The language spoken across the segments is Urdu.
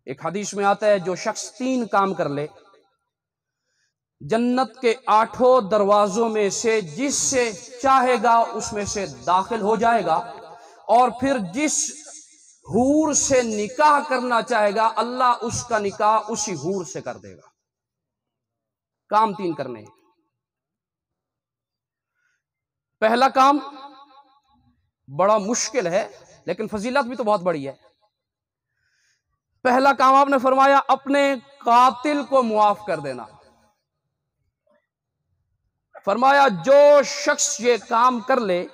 ایک حدیث میں آتا ہے جو شخص 3 کام کر لے جنت کے 8 دروازوں میں سے جس سے چاہے گا اس میں سے داخل ہو جائے گا، اور پھر جس حور سے نکاح کرنا چاہے گا اللہ اس کا نکاح اسی حور سے کر دے گا۔ کام 3 کرنے ہیں۔ پہلا کام بڑا مشکل ہے لیکن فضیلت بھی تو بہت بڑی ہے۔ پہلا کام آپ نے فرمایا اپنے قاتل کو معاف کر دینا۔ فرمایا جو شخص یہ کام کر لے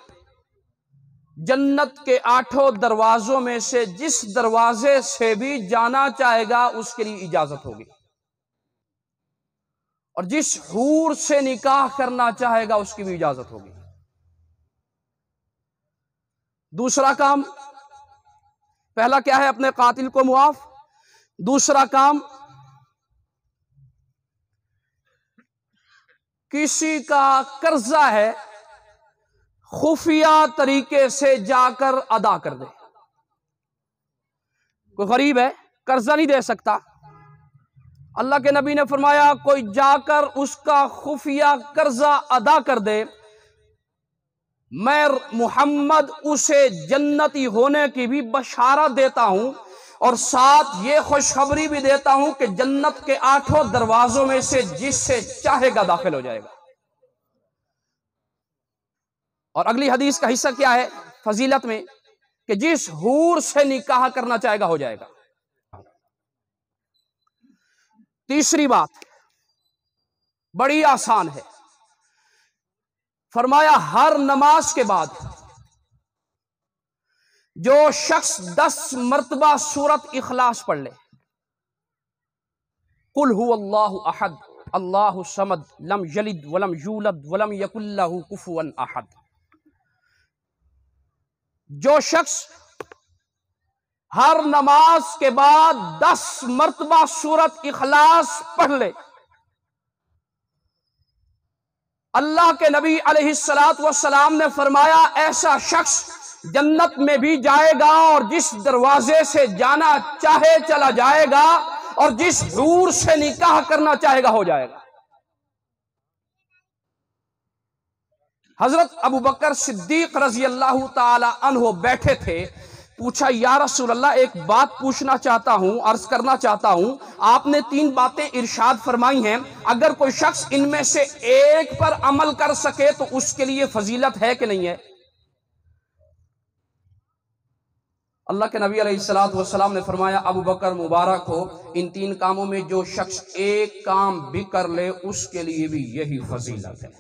جنت کے 8 دروازوں میں سے جس دروازے سے بھی جانا چاہے گا اس کے لیے اجازت ہوگی، اور جس حور سے نکاح کرنا چاہے گا اس کی بھی اجازت ہوگی۔ دوسرا کام، پہلا کیا ہے؟ اپنے قاتل کو معاف۔ دوسرا کام، کسی کا قرضہ ہے خفیہ طریقے سے جا کر ادا کر دے۔ کوئی غریب ہے قرضہ نہیں دے سکتا، اللہ کے نبی نے فرمایا کوئی جا کر اس کا خفیہ قرضہ ادا کر دے، میں محمد اسے جنتی ہونے کی بھی بشارت دیتا ہوں، اور ساتھ یہ خوشخبری بھی دیتا ہوں کہ جنت کے 8 دروازوں میں سے جس سے چاہے گا داخل ہو جائے گا۔ اور اگلی حدیث کا حصہ کیا ہے فضیلت میں؟ کہ جس حور سے نکاح کرنا چاہے گا ہو جائے گا۔ تیسری بات بڑی آسان ہے، فرمایا ہر نماز کے بعد جو شخص 10 مرتبہ سورت اخلاص پڑھ لے، قل هو اللہ احد اللہ الصمد لم یلد ولم یولد ولم یکن لہ کفوا احد، جو شخص ہر نماز کے بعد 10 مرتبہ سورت اخلاص پڑھ لے، اللہ کے نبی علیہ السلام نے فرمایا ایسا شخص جنت میں بھی جائے گا، اور جس دروازے سے جانا چاہے چلا جائے گا، اور جس حور سے نکاح کرنا چاہے گا ہو جائے گا۔ حضرت ابو بکر صدیق رضی اللہ تعالی عنہ بیٹھے تھے، پوچھا یا رسول اللہ ایک بات پوچھنا چاہتا ہوں، عرض کرنا چاہتا ہوں، آپ نے 3 باتیں ارشاد فرمائی ہیں، اگر کوئی شخص ان میں سے ایک پر عمل کر سکے تو اس کے لیے فضیلت ہے کہ نہیں ہے؟ اللہ کے نبی علیہ السلام نے فرمایا ابو بکر مبارک ہو، ان 3 کاموں میں جو شخص ایک کام بھی کر لے اس کے لیے بھی یہی فضیلت ہے۔